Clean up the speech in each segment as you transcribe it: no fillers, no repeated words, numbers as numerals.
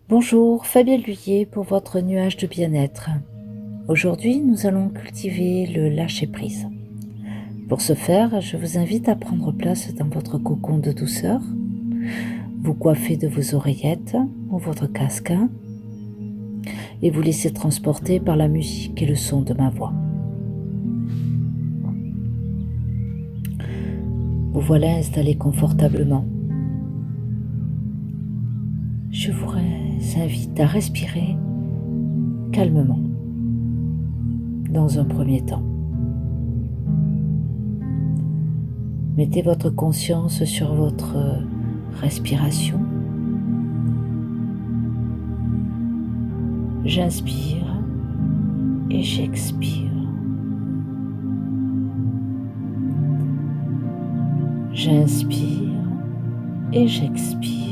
Bonjour, Fabienne Lhuillier pour votre nuage de bien-être. Aujourd'hui, nous allons cultiver le lâcher-prise. Pour ce faire, je vous invite à prendre place dans votre cocon de douceur, vous coiffer de vos oreillettes ou votre casque et vous laisser transporter par la musique et le son de ma voix. Vous voilà installé confortablement. Je vous invite à respirer calmement dans un premier temps. Mettez votre conscience sur votre respiration. J'inspire et j'expire. J'inspire et j'expire.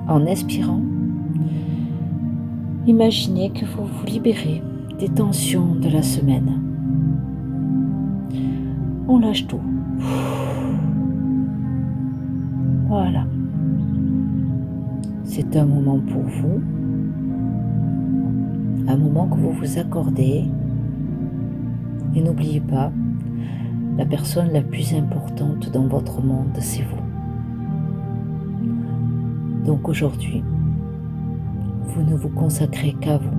En expirant, imaginez que vous vous libérez des tensions de la semaine. On lâche tout. Voilà. C'est un moment pour vous, un moment que vous vous accordez. Et n'oubliez pas, la personne la plus importante dans votre monde, c'est vous. Donc aujourd'hui, vous ne vous consacrez qu'à vous.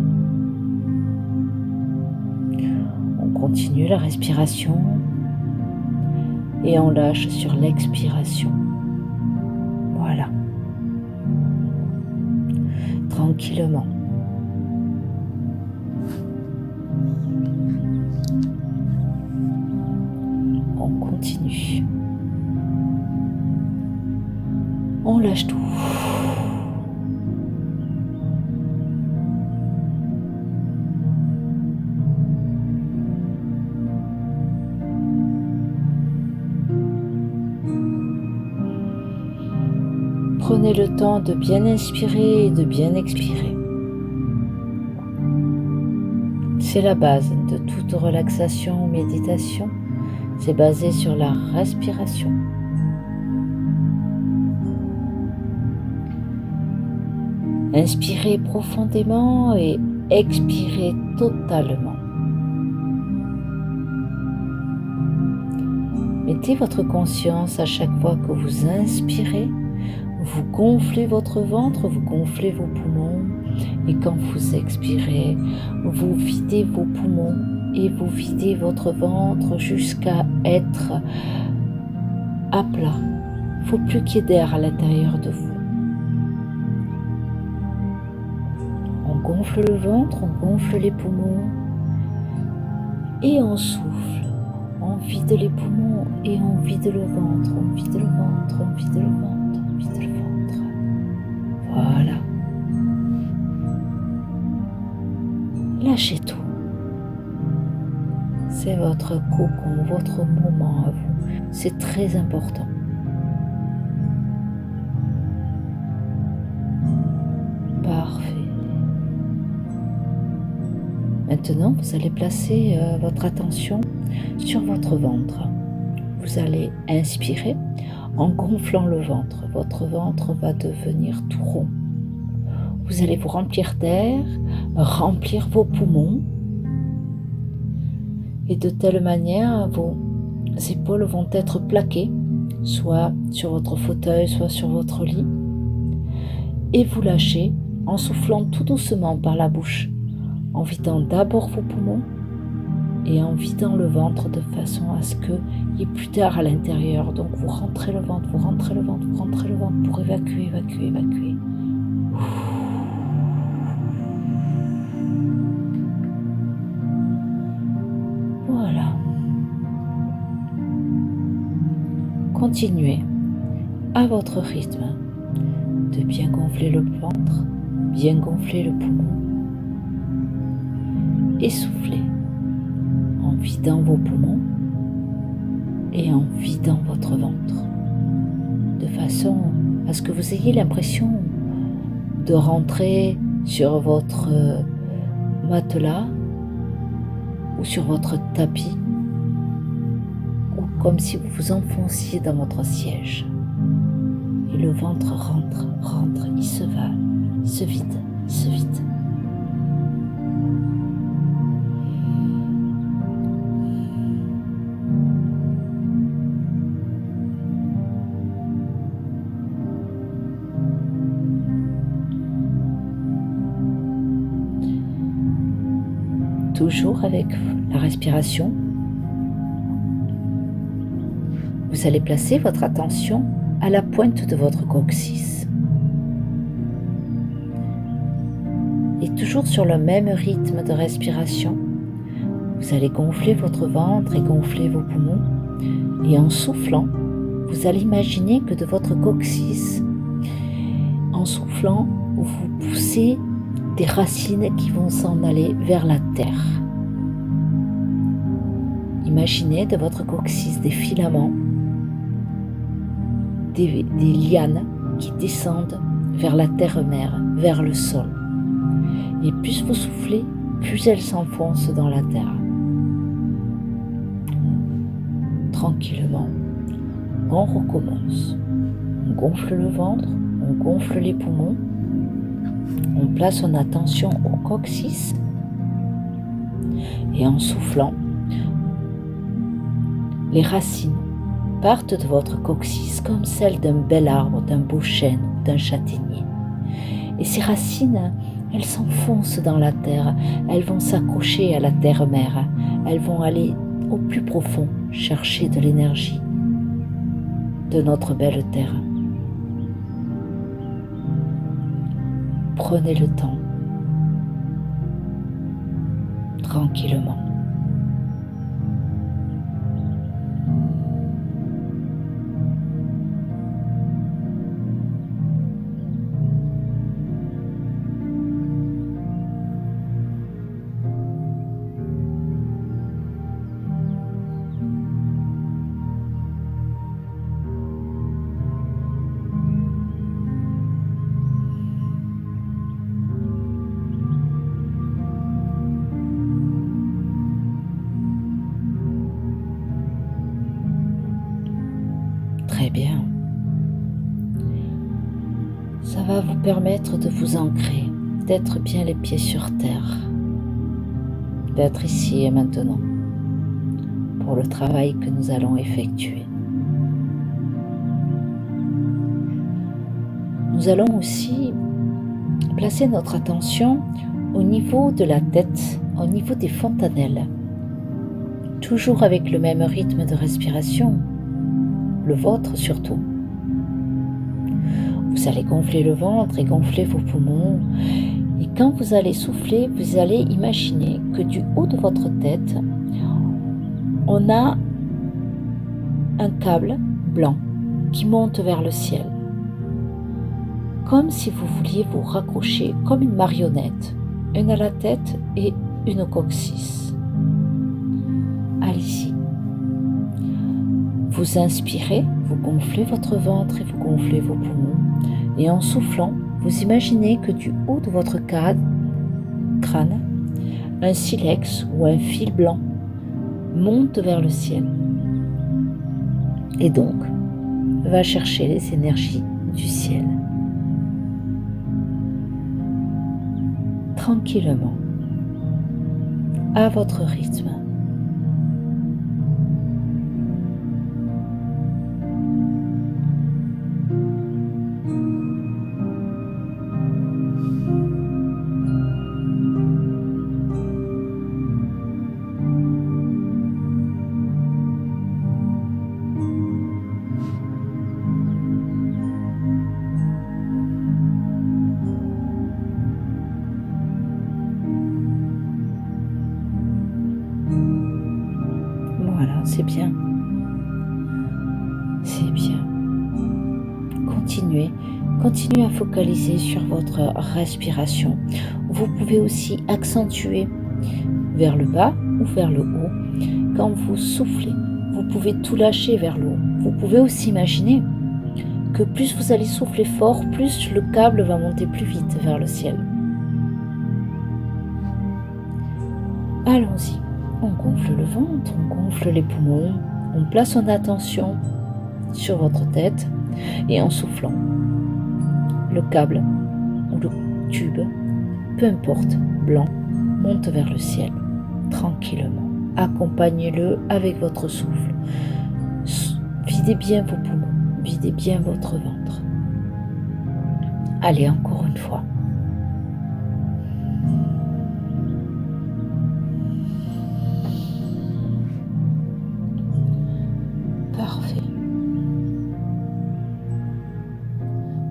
On continue la respiration et on lâche sur l'expiration. Voilà. Tranquillement. On continue. On lâche tout. Prenez le temps de bien inspirer et de bien expirer. C'est la base de toute relaxation ou méditation. C'est basé sur la respiration. Inspirez profondément et expirez totalement. Mettez votre conscience à chaque fois que vous inspirez. Vous gonflez votre ventre, vous gonflez vos poumons et quand vous expirez, vous videz vos poumons et vous videz votre ventre jusqu'à être à plat. Il ne faut plus qu'il y ait d'air à l'intérieur de vous. On gonfle le ventre, on gonfle les poumons et on souffle. On vide les poumons et on vide le ventre, on vide le ventre, on vide le ventre, on vide le ventre. Voilà. Lâchez tout. C'est votre cocon, votre moment à vous. C'est très important. Parfait. Maintenant, vous allez placer votre attention sur votre ventre. Vous allez inspirer en gonflant le ventre. Votre ventre va devenir tout rond. Vous allez vous remplir d'air, remplir vos poumons. Et de telle manière, vos épaules vont être plaquées, soit sur votre fauteuil, soit sur votre lit. Et vous lâchez en soufflant tout doucement par la bouche, en vidant d'abord vos poumons et en vidant le ventre de façon à ce qu'il y ait plus d'air à l'intérieur. Donc vous rentrez le ventre, vous rentrez le ventre, vous rentrez le ventre pour évacuer, évacuer, évacuer. Voilà. Continuez à votre rythme de bien gonfler le ventre, bien gonfler le poumon et souffler en vidant vos poumons et en vidant votre ventre de façon à ce que vous ayez l'impression de rentrer sur votre matelas ou sur votre tapis ou comme si vous vous enfonciez dans votre siège. et le ventre rentre, il se va, se vide, se vide. Toujours avec la respiration, vous allez placer votre attention à la pointe de votre coccyx. Et toujours sur le même rythme de respiration, vous allez gonfler votre ventre et gonfler vos poumons. Et en soufflant, vous allez imaginer que de votre coccyx, en soufflant, vous poussez des racines qui vont s'en aller vers la terre. Imaginez de votre coccyx des filaments, des lianes qui descendent vers la terre-mère, vers le sol. Et plus vous soufflez, plus elles s'enfoncent dans la terre. Tranquillement, on recommence. On gonfle le ventre, on gonfle les poumons, on place son attention au coccyx et en soufflant, les racines partent de votre coccyx comme celles d'un bel arbre, d'un beau chêne ou d'un châtaignier. Et ces racines, elles s'enfoncent dans la terre, elles vont s'accrocher à la terre-mère, elles vont aller au plus profond chercher de l'énergie de notre belle terre. Prenez le temps, tranquillement. Très bien. Ça va vous permettre de vous ancrer, d'être bien les pieds sur terre, d'être ici et maintenant pour le travail que nous allons effectuer. Nous allons aussi placer notre attention au niveau de la tête, au niveau des fontanelles, toujours avec le même rythme de respiration, le vôtre surtout. Vous allez gonfler le ventre et gonfler vos poumons. Et quand vous allez souffler, vous allez imaginer que du haut de votre tête, on a un câble blanc qui monte vers le ciel. Comme si vous vouliez vous raccrocher comme une marionnette, une à la tête et une au coccyx. Allez-y. Vous inspirez, vous gonflez votre ventre et vous gonflez vos poumons. Et en soufflant, vous imaginez que du haut de votre crâne, un silex ou un fil blanc monte vers le ciel. Et donc, va chercher les énergies du ciel. Tranquillement, à votre rythme. Voilà, c'est bien. C'est bien. Continuez à focaliser sur votre respiration. Vous pouvez aussi accentuer vers le bas ou vers le haut. Quand vous soufflez, vous pouvez tout lâcher vers le haut. Vous pouvez aussi imaginer que plus vous allez souffler fort, plus le câble va monter plus vite vers le ciel. Allons-y. On gonfle le ventre, on gonfle les poumons, on place son attention sur votre tête et en soufflant, le câble ou le tube, peu importe, blanc, monte vers le ciel, tranquillement. Accompagnez-le avec votre souffle. Videz bien vos poumons, videz bien votre ventre. Allez, encore une fois. Parfait.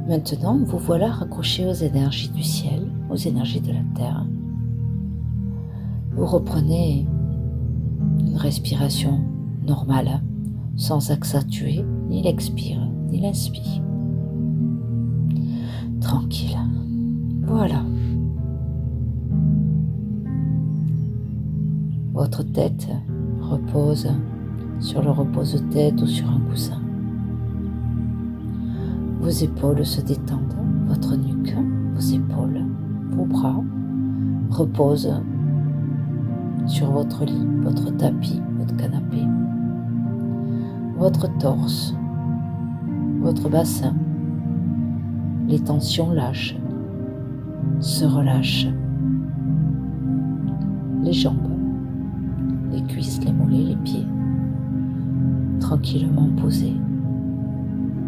Maintenant, vous voilà raccroché aux énergies du ciel, aux énergies de la terre. Vous reprenez une respiration normale, sans accentuer ni l'expire, ni l'inspire. Tranquille. Voilà. Votre tête repose sur le repose-tête ou sur un coussin. Vos épaules se détendent, votre nuque, vos épaules, vos bras reposent sur votre lit, votre tapis, votre canapé. Votre torse, votre bassin, les tensions lâchent, se relâchent. Les jambes, les cuisses, les mollets, les pieds, tranquillement posés.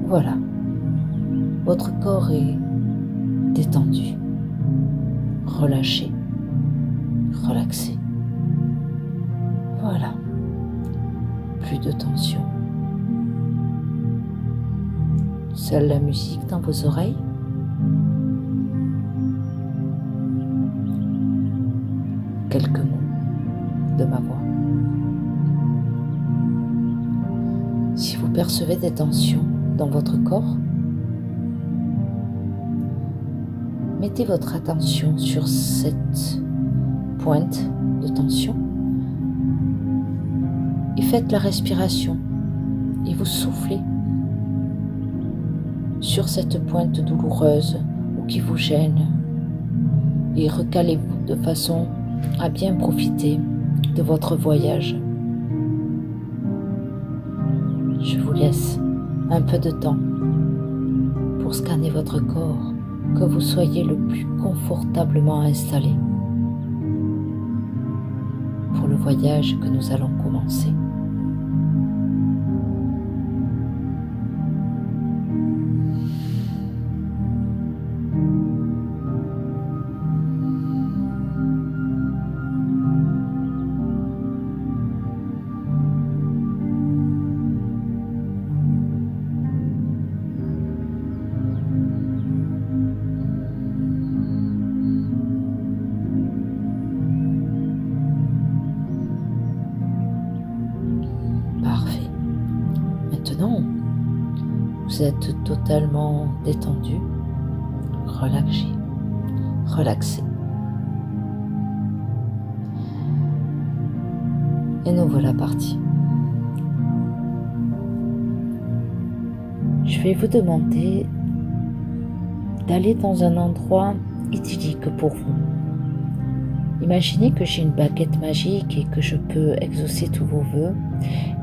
Voilà, votre corps est détendu, relâché, relaxé. Voilà, plus de tension. Seule la musique dans vos oreilles. Quelques mots de ma voix. Si vous percevez des tensions dans votre corps, mettez votre attention sur cette pointe de tension et faites la respiration et vous soufflez sur cette pointe douloureuse ou qui vous gêne et recalez-vous de façon à bien profiter de votre voyage. Je vous laisse un peu de temps pour scanner votre corps, que vous soyez le plus confortablement installé pour le voyage que nous allons commencer. Parfait. Maintenant, vous êtes totalement détendu, relaxé. Et nous voilà partis. Je vais vous demander d'aller dans un endroit idyllique pour vous. Imaginez que j'ai une baguette magique et que je peux exaucer tous vos vœux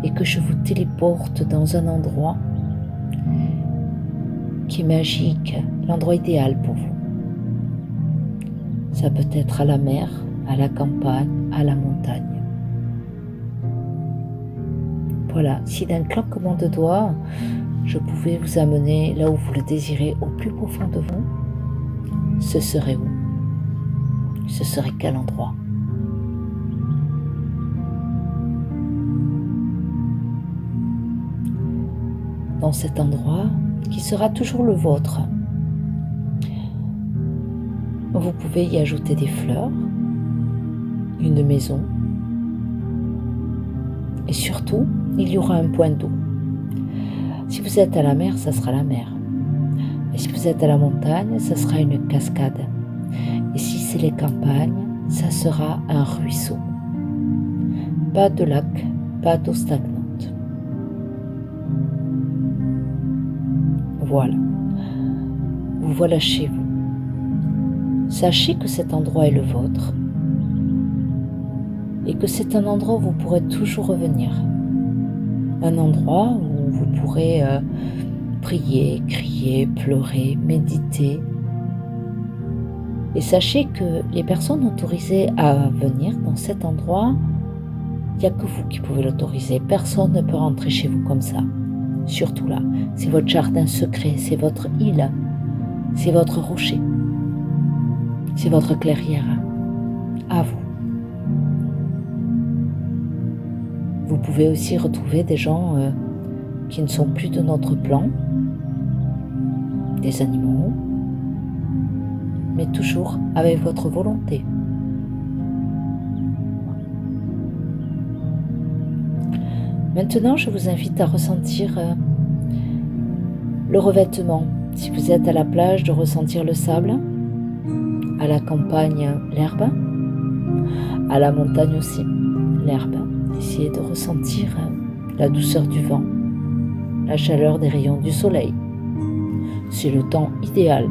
et que je vous téléporte dans un endroit qui est magique, l'endroit idéal pour vous. Ça peut être à la mer, à la campagne, à la montagne. Voilà, si d'un claquement de doigts, je pouvais vous amener là où vous le désirez, au plus profond de vous, ce serait où? Ce serait quel endroit? Dans cet endroit qui sera toujours le vôtre, vous pouvez y ajouter des fleurs, une maison, et surtout, il y aura un point d'eau. Si vous êtes à la mer, ça sera la mer. Et si vous êtes à la montagne, ça sera une cascade. Et si c'est les campagnes, ça sera un ruisseau. Pas de lac, pas d'eau stagnante. Voilà. Vous voilà chez vous. Sachez que cet endroit est le vôtre et que c'est un endroit où vous pourrez toujours revenir. Un endroit où vous pourrez prier, crier, pleurer, méditer. Et sachez que les personnes autorisées à venir dans cet endroit, il n'y a que vous qui pouvez l'autoriser. Personne ne peut rentrer chez vous comme ça. Surtout là, c'est votre jardin secret, c'est votre île, c'est votre rocher, c'est votre clairière. À vous. Vous pouvez aussi retrouver des gens qui ne sont plus de notre plan, des animaux, mais toujours avec votre volonté. Maintenant, je vous invite à ressentir le revêtement. Si vous êtes à la plage, de ressentir le sable, à la campagne, l'herbe, à la montagne aussi, l'herbe. Essayez de ressentir la douceur du vent, la chaleur des rayons du soleil. C'est le temps idéal.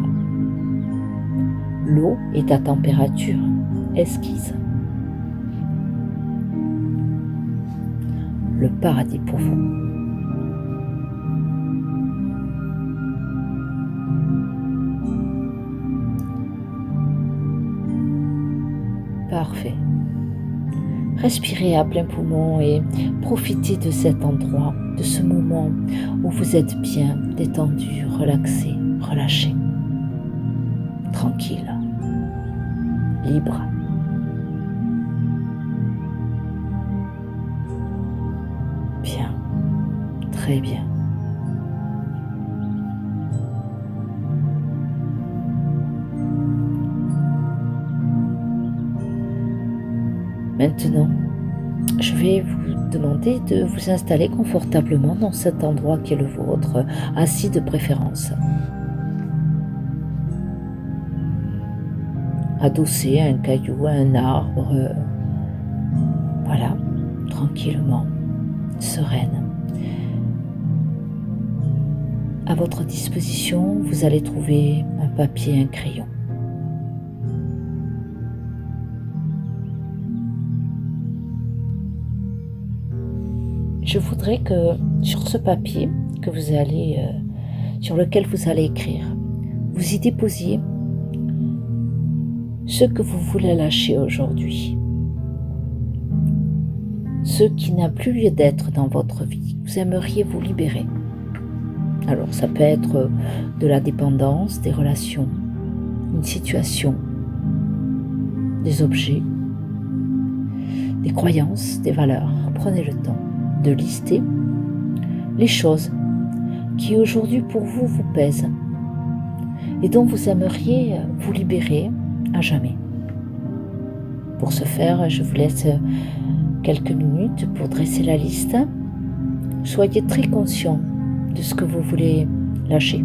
L'eau est à température exquise. Le paradis pour vous. Parfait. Respirez à plein poumon et profitez de cet endroit, de ce moment où vous êtes bien détendu, relaxé, relâché, tranquille, libre. Bien, très bien. Maintenant, je vais vous demander de vous installer confortablement dans cet endroit qui est le vôtre, assis de préférence. Adossé à un caillou, à un arbre, voilà, tranquillement, sereine. À votre disposition, vous allez trouver un papier et un crayon. Je voudrais que sur ce papier sur lequel vous allez écrire, vous y déposiez ce que vous voulez lâcher aujourd'hui, ce qui n'a plus lieu d'être dans votre vie. Vous aimeriez vous libérer. Alors ça peut être de la dépendance, des relations, une situation, des objets, des croyances, des valeurs. Prenez le temps de lister les choses qui aujourd'hui pour vous vous pèsent et dont vous aimeriez vous libérer à jamais. Pour ce faire, je vous laisse quelques minutes pour dresser la liste. Soyez très conscient de ce que vous voulez lâcher.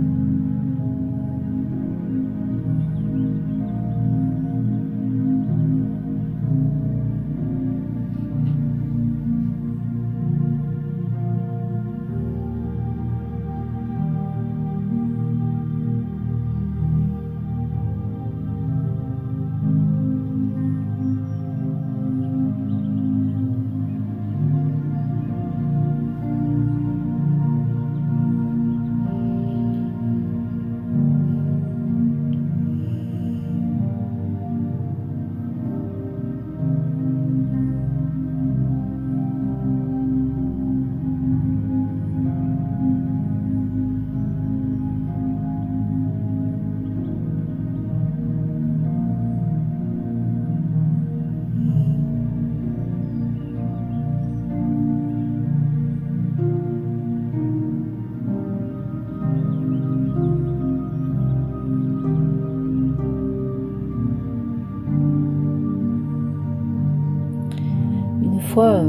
Une fois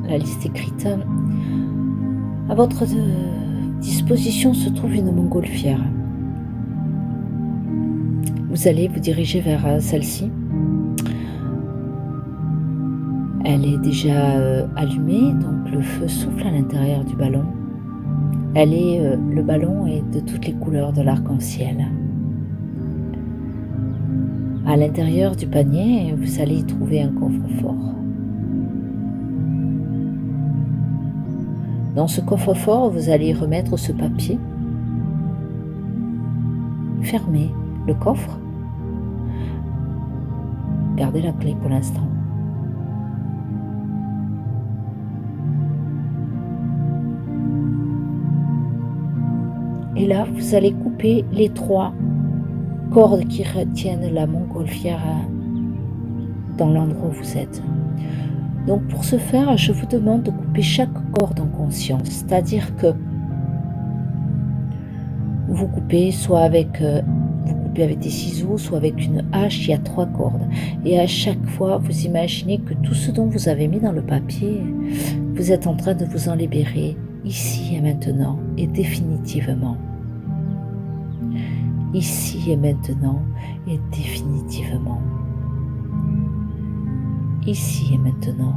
la liste écrite, à votre disposition se trouve une montgolfière. Vous allez vous diriger vers celle-ci. Elle est déjà allumée, donc le feu souffle à l'intérieur du ballon. Le ballon est de toutes les couleurs de l'arc-en-ciel. À l'intérieur du panier, vous allez y trouver un coffre-fort. Dans ce coffre-fort, vous allez remettre ce papier. Fermez le coffre. Gardez la clé pour l'instant. Et là, vous allez couper les 3 cordes qui retiennent la montgolfière dans l'endroit où vous êtes. Donc pour ce faire, je vous demande de couper chaque corde en conscience. C'est-à-dire que vous coupez soit avec des ciseaux, soit avec une hache, il y a 3 cordes. Et à chaque fois, vous imaginez que tout ce dont vous avez mis dans le papier, vous êtes en train de vous en libérer ici et maintenant et définitivement. Ici et maintenant et définitivement. Ici et maintenant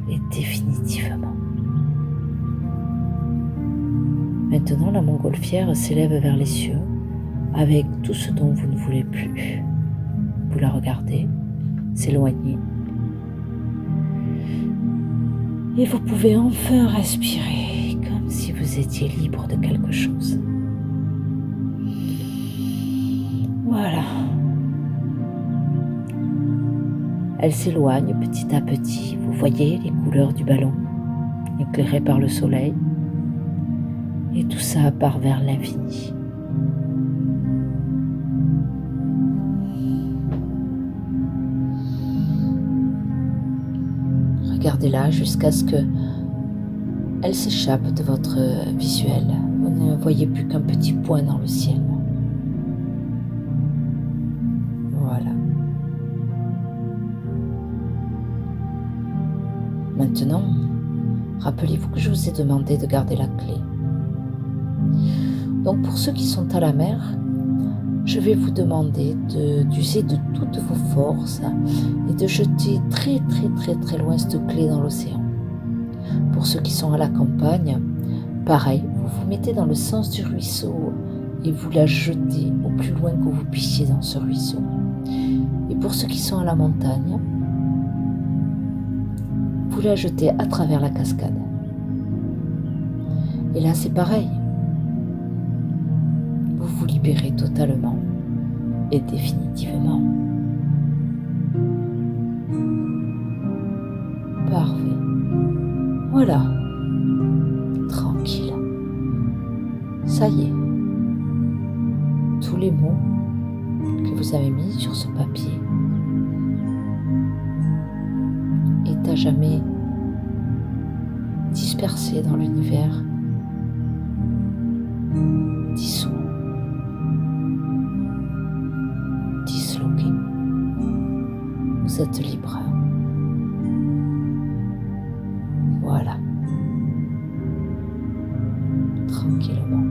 et définitivement. Maintenant, la montgolfière s'élève vers les cieux avec tout ce dont vous ne voulez plus. Vous la regardez s'éloigner et vous pouvez enfin respirer comme si vous étiez libre de quelque chose. Voilà. Elle s'éloigne petit à petit. Vous voyez les couleurs du ballon éclairé par le soleil. Et tout ça part vers l'infini. Regardez-la jusqu'à ce que elle s'échappe de votre visuel. Vous ne voyez plus qu'un petit point dans le ciel. Voilà. Maintenant, rappelez-vous que je vous ai demandé de garder la clé. Donc pour ceux qui sont à la mer, je vais vous demander d'user de toutes vos forces et de jeter très très très très loin cette clé dans l'océan. Pour ceux qui sont à la campagne, pareil, vous vous mettez dans le sens du ruisseau et vous la jetez au plus loin que vous puissiez dans ce ruisseau. Et pour ceux qui sont à la montagne, vous la jetez à travers la cascade. Et là c'est pareil. Vous vous libérez totalement et définitivement. Parfait. Voilà. Tranquille. Ça y est. Tous les mots que vous avez mis sur ce papier est à jamais dispersé dans l'univers, dissous, disloqué. Vous êtes libre. Voilà. Tranquillement.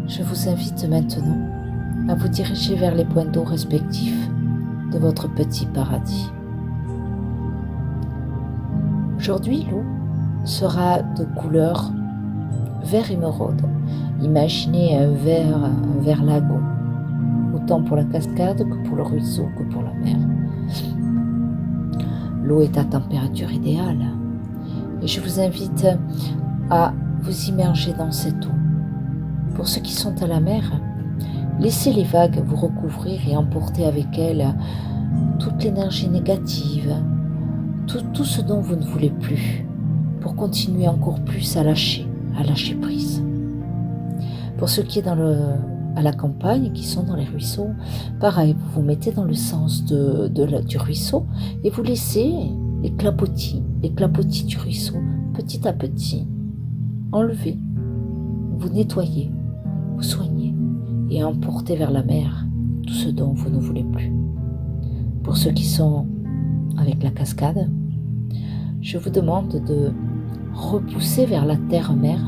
Je vous invite maintenant à vous diriger vers les points d'eau respectifs de votre petit paradis. Aujourd'hui, l'eau sera de couleur vert émeraude. Imaginez un vert lagon, autant pour la cascade que pour le ruisseau que pour la mer. L'eau est à température idéale et je vous invite à vous immerger dans cette eau. Pour ceux qui sont à la mer, laissez les vagues vous recouvrir et emporter avec elles toute l'énergie négative, tout ce dont vous ne voulez plus, pour continuer encore plus à lâcher prise. Pour ceux qui sont à la campagne, qui sont dans les ruisseaux, pareil, vous vous mettez dans le sens du ruisseau et vous laissez les clapotis du ruisseau, petit à petit, enlever, vous nettoyer, vous soigner et emporter vers la mer tout ce dont vous ne voulez plus. Pour ceux qui sont avec la cascade, je vous demande de repousser vers la terre-mère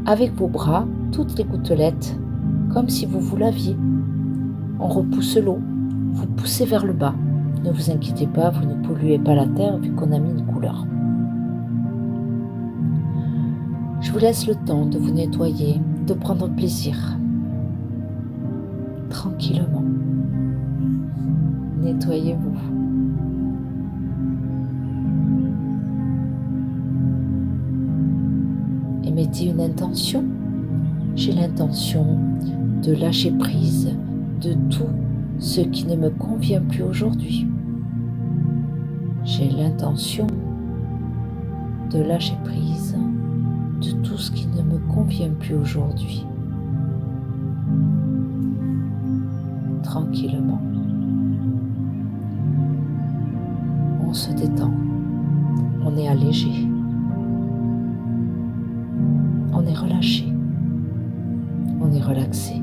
avec vos bras toutes les gouttelettes, comme si vous laviez. On repousse l'eau, vous poussez vers le bas. Ne vous inquiétez pas, vous ne polluez pas la terre vu qu'on a mis une couleur. Je vous laisse le temps de vous nettoyer, de prendre plaisir. Tranquillement. nettoyez-vous. Et mettez une intention. J'ai l'intention de lâcher prise de tout ce qui ne me convient plus aujourd'hui. J'ai l'intention de lâcher prise de tout ce qui ne me convient plus aujourd'hui. Tranquillement. On se détend. On est allégé. On est relâché. On est relaxé.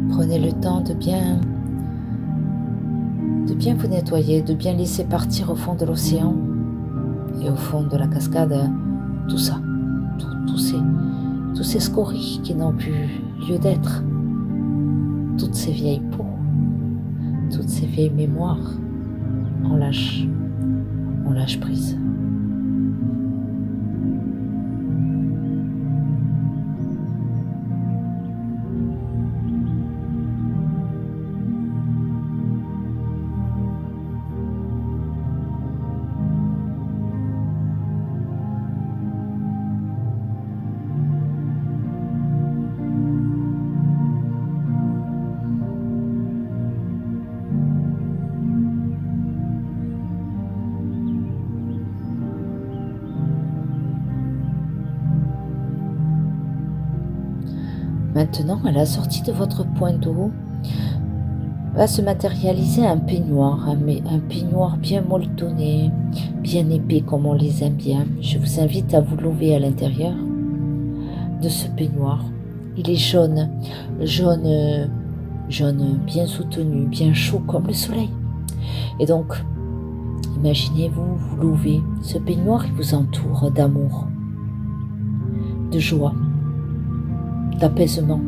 Prenez le temps de bien vous nettoyer, de bien laisser partir au fond de l'océan et au fond de la cascade tout ça, tous ces scories qui n'ont plus lieu d'être, toutes ces vieilles peaux, toutes ces vieilles mémoires. On lâche prise. Maintenant, à la sortie de votre point d'eau, va se matérialiser un peignoir, un peignoir bien molletonné, bien épais comme on les aime bien. Je vous invite à vous lever à l'intérieur de ce peignoir. Il est jaune bien soutenu, bien chaud comme le soleil. Et donc, imaginez-vous, vous levez, ce peignoir qui vous entoure d'amour, de joie, d'apaisement.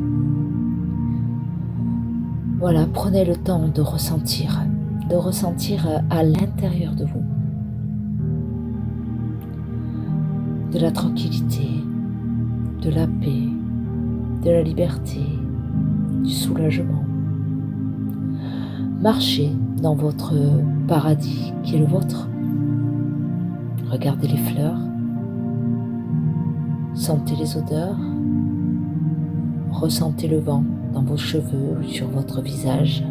Voilà, prenez le temps de ressentir à l'intérieur de vous de la tranquillité, de la paix, de la liberté, du soulagement. Marchez dans votre paradis qui est le vôtre. Regardez les fleurs, sentez les odeurs, ressentez le vent dans vos cheveux ou sur votre visage.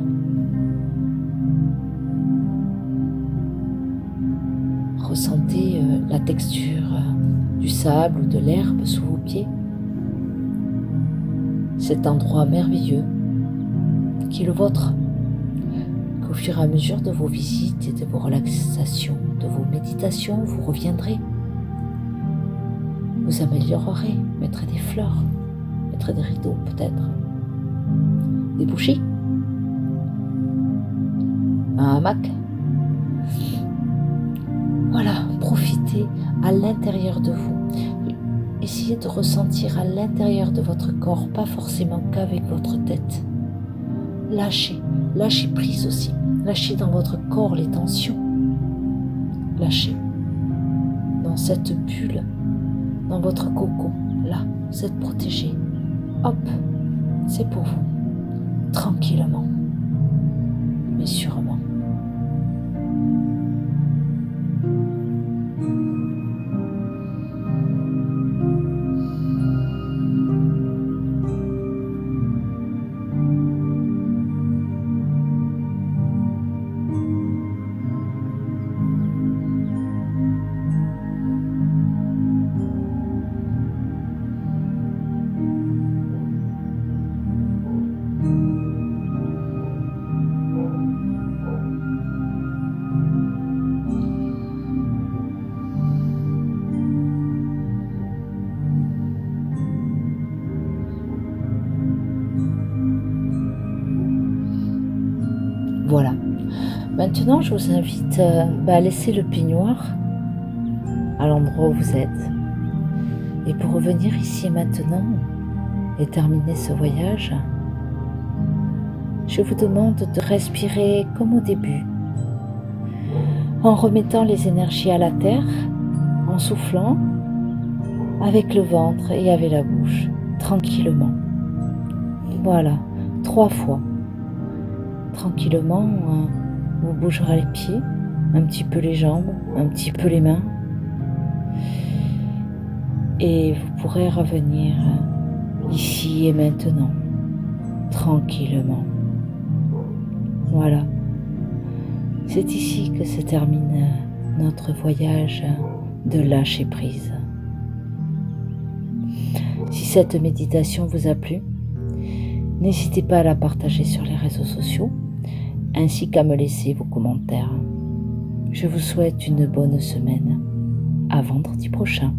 Ressentez la texture du sable ou de l'herbe sous vos pieds. Cet endroit merveilleux qui est le vôtre, qu'au fur et à mesure de vos visites et de vos relaxations, de vos méditations, vous reviendrez. Vous améliorerez, mettrez des fleurs, mettrez des rideaux peut-être, des bougies, un hamac. Voilà, profitez à l'intérieur de vous. Essayez de ressentir à l'intérieur de votre corps, pas forcément qu'avec votre tête. Lâchez prise aussi. Lâchez dans votre corps les tensions. Lâchez dans cette bulle, dans votre cocon. Là, vous êtes protégé. Hop, c'est pour vous. Tranquillement, mais sûrement. Maintenant, je vous invite à laisser le peignoir à l'endroit où vous êtes. Et pour revenir ici et maintenant et terminer ce voyage, je vous demande de respirer comme au début, en remettant les énergies à la terre, en soufflant avec le ventre et avec la bouche, tranquillement. Voilà, 3 fois. Tranquillement, vous bougerez les pieds, un petit peu les jambes, un petit peu les mains. Et vous pourrez revenir ici et maintenant, tranquillement. Voilà. C'est ici que se termine notre voyage de lâcher prise. Si cette méditation vous a plu, n'hésitez pas à la partager sur les réseaux sociaux, ainsi qu'à me laisser vos commentaires. Je vous souhaite une bonne semaine. À vendredi prochain.